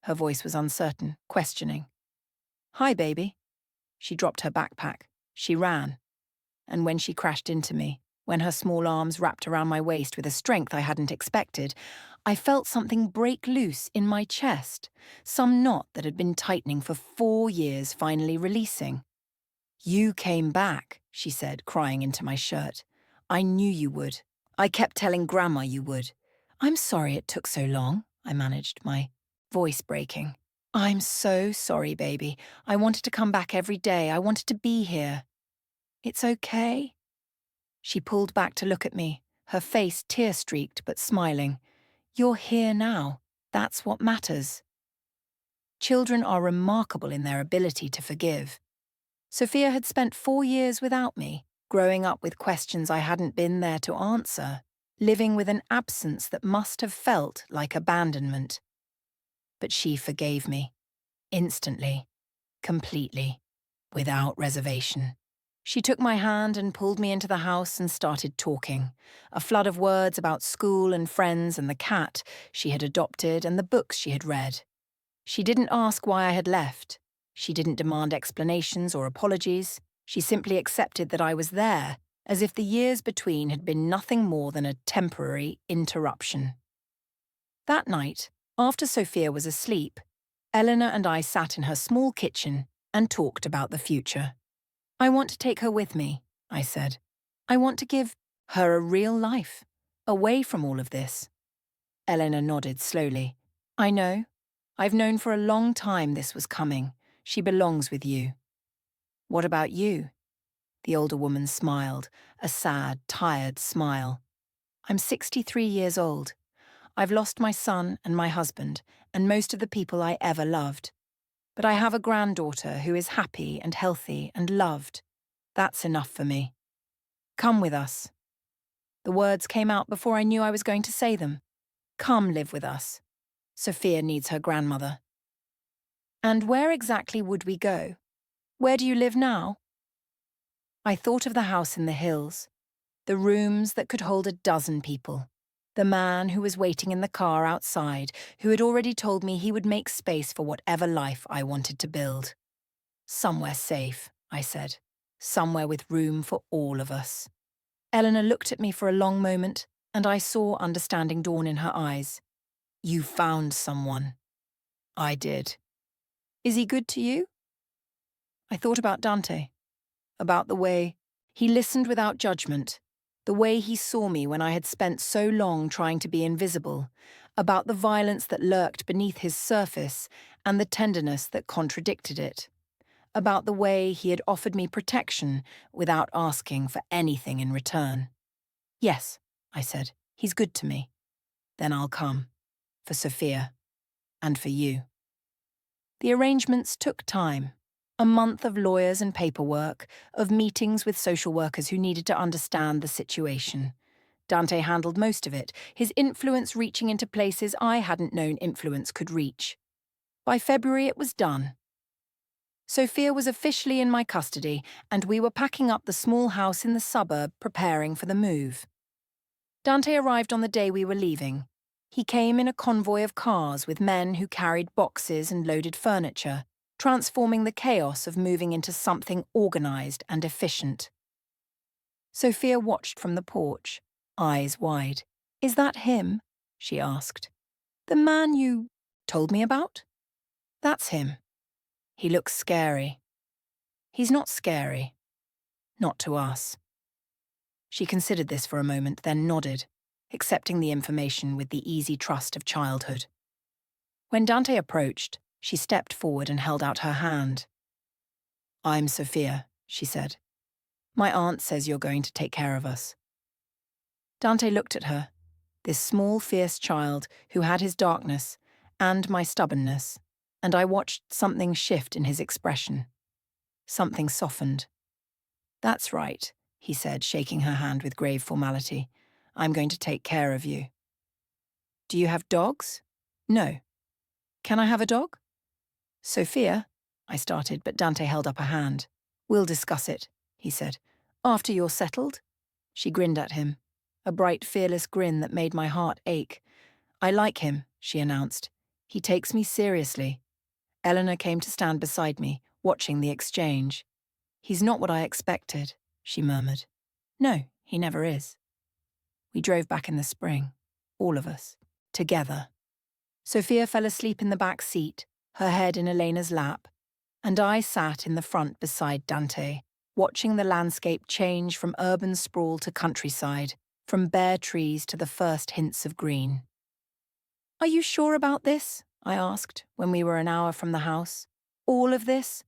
Her voice was uncertain, questioning. Hi, baby. She dropped her backpack. She ran. And when she crashed into me, when her small arms wrapped around my waist with a strength I hadn't expected, I felt something break loose in my chest, some knot that had been tightening for 4 years finally releasing. You came back, she said, crying into my shirt. I knew you would. I kept telling Grandma you would. I'm sorry it took so long, I managed, my voice breaking. I'm so sorry, baby. I wanted to come back every day. I wanted to be here. It's okay. She pulled back to look at me, her face tear-streaked but smiling. You're here now. That's what matters. Children are remarkable in their ability to forgive. Sophia had spent 4 years without me, growing up with questions I hadn't been there to answer, living with an absence that must have felt like abandonment. But she forgave me, instantly, completely, without reservation. She took my hand and pulled me into the house and started talking, a flood of words about school and friends and the cat she had adopted and the books she had read. She didn't ask why I had left. She didn't demand explanations or apologies. She simply accepted that I was there, as if the years between had been nothing more than a temporary interruption. That night, after Sophia was asleep, Eleanor and I sat in her small kitchen and talked about the future. I want to take her with me, I said. I want to give her a real life, away from all of this. Eleanor nodded slowly. I know. I've known for a long time this was coming. She belongs with you. What about you? The older woman smiled, a sad, tired smile. I'm 63 years old. I've lost my son and my husband and most of the people I ever loved. But I have a granddaughter who is happy and healthy and loved. That's enough for me. Come with us. The words came out before I knew I was going to say them. Come live with us. Sophia needs her grandmother. And where exactly would we go? Where do you live now? I thought of the house in the hills, the rooms that could hold a dozen people, the man who was waiting in the car outside, who had already told me he would make space for whatever life I wanted to build. Somewhere safe, I said. Somewhere with room for all of us. Eleanor looked at me for a long moment, and I saw understanding dawn in her eyes. You found someone. I did. Is he good to you? I thought about Dante, about the way he listened without judgment, the way he saw me when I had spent so long trying to be invisible, about the violence that lurked beneath his surface and the tenderness that contradicted it, about the way he had offered me protection without asking for anything in return. Yes, I said, he's good to me. Then I'll come. For Sophia. And for you. The arrangements took time. A month of lawyers and paperwork, of meetings with social workers who needed to understand the situation. Dante handled most of it, his influence reaching into places I hadn't known influence could reach. By February it was done. Sophia was officially in my custody, and we were packing up the small house in the suburb preparing for the move. Dante arrived on the day we were leaving. He came in a convoy of cars with men who carried boxes and loaded furniture, transforming the chaos of moving into something organized and efficient. Sophia watched from the porch, eyes wide. "Is that him?" she asked. "The man you told me about?" "That's him. He looks scary." "He's not scary. Not to us." She considered this for a moment, then nodded, accepting the information with the easy trust of childhood. When Dante approached, she stepped forward and held out her hand. "I'm Sophia," she said. "My aunt says you're going to take care of us." Dante looked at her, this small, fierce child who had his darkness and my stubbornness, and I watched something shift in his expression. Something softened. "That's right," he said, shaking her hand with grave formality. "I'm going to take care of you." "Do you have dogs?" "No." "Can I have a dog?" "Sophia," I started, but Dante held up a hand. "We'll discuss it," he said. "After you're settled?" She grinned at him, a bright, fearless grin that made my heart ache. "I like him," she announced. "He takes me seriously." Eleanor came to stand beside me, watching the exchange. "He's not what I expected," she murmured. "No, he never is." We drove back in the spring, all of us, together. Sophia fell asleep in the back seat, her head in Elena's lap, and I sat in the front beside Dante, watching the landscape change from urban sprawl to countryside, from bare trees to the first hints of green. "Are you sure about this?" I asked when we were an hour from the house. "All of this?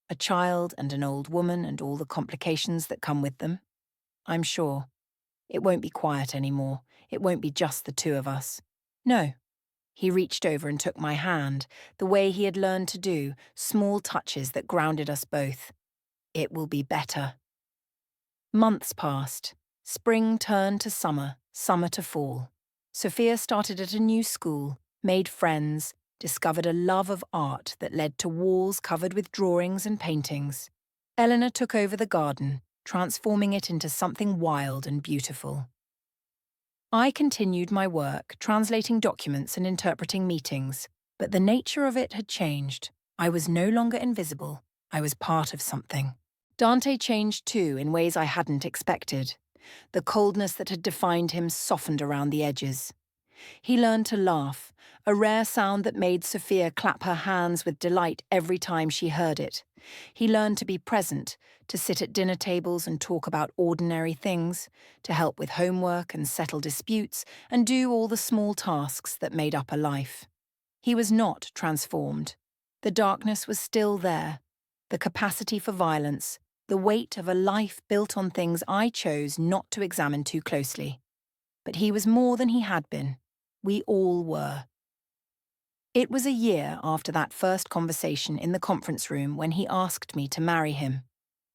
A child and an old woman and all the complications that come with them?" "I'm sure. It won't be quiet anymore. It won't be just the two of us." "No." He reached over and took my hand, the way he had learned to do, small touches that grounded us both. "It will be better." Months passed. Spring turned to summer, summer to fall. Sophia started at a new school, made friends, discovered a love of art that led to walls covered with drawings and paintings. Eleanor took over the garden, transforming it into something wild and beautiful. I continued my work, translating documents and interpreting meetings, but the nature of it had changed. I was no longer invisible. I was part of something. Dante changed too in ways I hadn't expected. The coldness that had defined him softened around the edges. He learned to laugh, a rare sound that made Sophia clap her hands with delight every time she heard it. He learned to be present, to sit at dinner tables and talk about ordinary things, to help with homework and settle disputes, and do all the small tasks that made up a life. He was not transformed. The darkness was still there, the capacity for violence, the weight of a life built on things I chose not to examine too closely. But he was more than he had been. We all were. It was a year after that first conversation in the conference room when he asked me to marry him.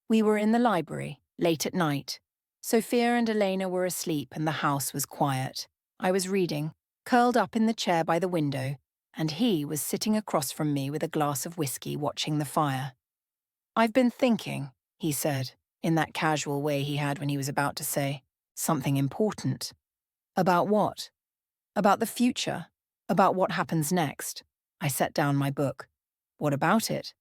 We were in the library, late at night. Sophia and Elena were asleep and the house was quiet. I was reading, curled up in the chair by the window, and he was sitting across from me with a glass of whiskey watching the fire. "I've been thinking," he said, in that casual way he had when he was about to say something important. "About what?" "About the future. About what happens next." I set down my book. "What about it?"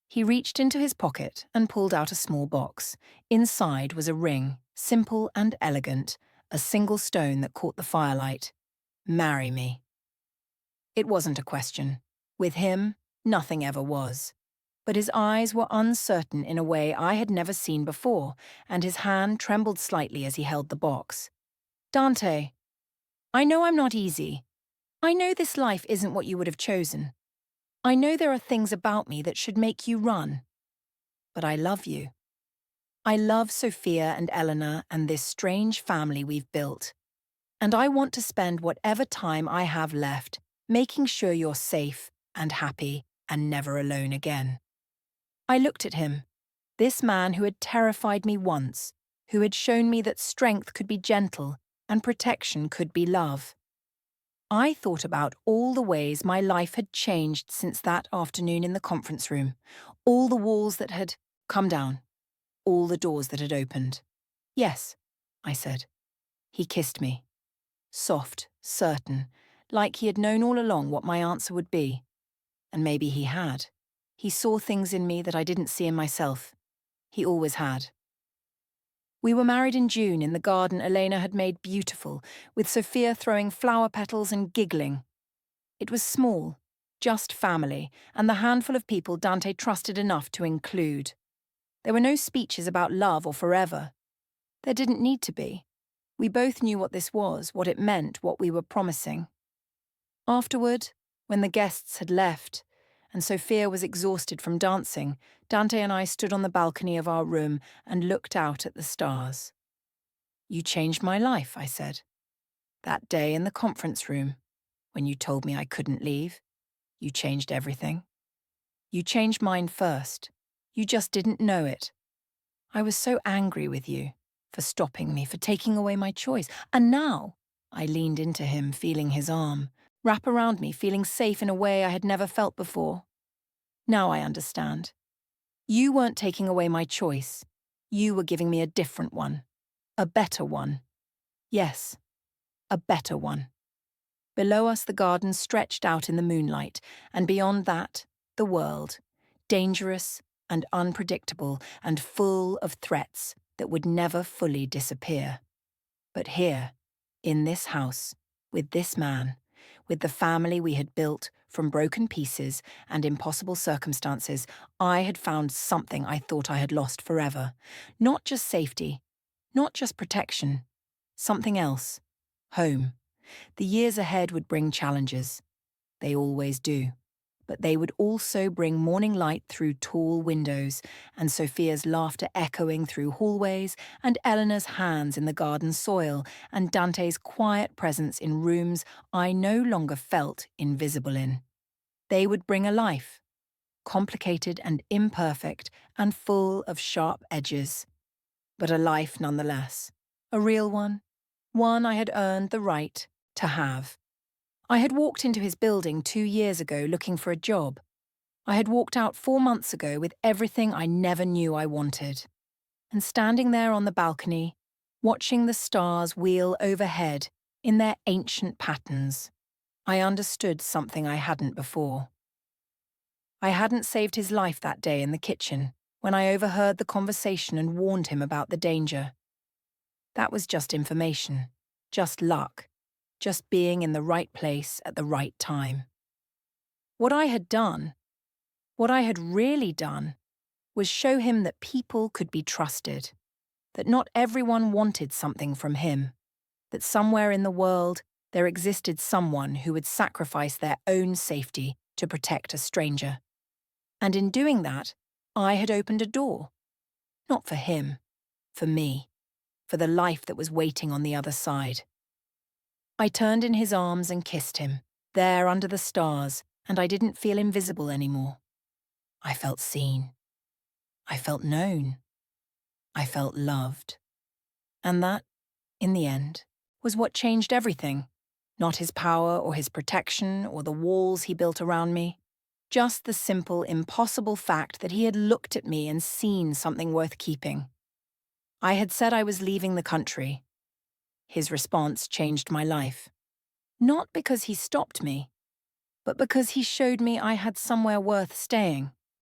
He reached into his pocket and pulled out a small box. Inside was a ring, simple and elegant, a single stone that caught the firelight. "Marry me." It wasn't a question. With him, nothing ever was. But his eyes were uncertain in a way I had never seen before, and his hand trembled slightly as he held the box. "Dante, I know I'm not easy. I know this life isn't what you would have chosen. I know there are things about me that should make you run. But I love you. I love Sophia and Eleanor and this strange family we've built. And I want to spend whatever time I have left making sure you're safe and happy and never alone again." I looked at him, this man who had terrified me once, who had shown me that strength could be gentle and protection could be love. I thought about all the ways my life had changed since that afternoon in the conference room, all the walls that had come down, all the doors that had opened. "Yes," I said. He kissed me. Soft, certain, like he had known all along what my answer would be. And maybe he had. He saw things in me that I didn't see in myself. He always had. We were married in June in the garden Elena had made beautiful, with Sophia throwing flower petals and giggling. It was small, just family, and the handful of people Dante trusted enough to include. There were no speeches about love or forever. There didn't need to be. We both knew what this was, what it meant, what we were promising. Afterward, when the guests had left, and Sophia was exhausted from dancing, Dante and I stood on the balcony of our room and looked out at the stars. "You changed my life," I said. "That day in the conference room, when you told me I couldn't leave, you changed everything. You changed mine first. You just didn't know it. I was so angry with you, for stopping me, for taking away my choice. And now," I leaned into him, feeling his arm, wrap around me, feeling safe in a way I had never felt before. "Now I understand. You weren't taking away my choice. You were giving me a different one. A better one. Yes, a better one." Below us the garden stretched out in the moonlight, and beyond that, the world, dangerous and unpredictable and full of threats that would never fully disappear. But here, in this house, with this man, with the family we had built from broken pieces and impossible circumstances, I had found something I thought I had lost forever. Not just safety, not just protection, something else. Home. The years ahead would bring challenges. They always do. But they would also bring morning light through tall windows, and Sophia's laughter echoing through hallways, and Eleanor's hands in the garden soil, and Dante's quiet presence in rooms I no longer felt invisible in. They would bring a life, complicated and imperfect and full of sharp edges, but a life nonetheless, a real one I had earned the right to have. I had walked into his building 2 years ago looking for a job. I had walked out 4 months ago with everything I never knew I wanted. And standing there on the balcony, watching the stars wheel overhead in their ancient patterns, I understood something I hadn't before. I hadn't saved his life that day in the kitchen when I overheard the conversation and warned him about the danger. That was just information, just luck. Just being in the right place at the right time. What I had done, what I had really done, was show him that people could be trusted, that not everyone wanted something from him, that somewhere in the world there existed someone who would sacrifice their own safety to protect a stranger. And in doing that, I had opened a door. Not for him, for me, for the life that was waiting on the other side. I turned in his arms and kissed him, there under the stars, and I didn't feel invisible anymore. I felt seen. I felt known. I felt loved. And that, in the end, was what changed everything. Not his power or his protection or the walls he built around me. Just the simple, impossible fact that he had looked at me and seen something worth keeping. I had said I was leaving the country. His response changed my life. Not because he stopped me, but because he showed me I had somewhere worth staying.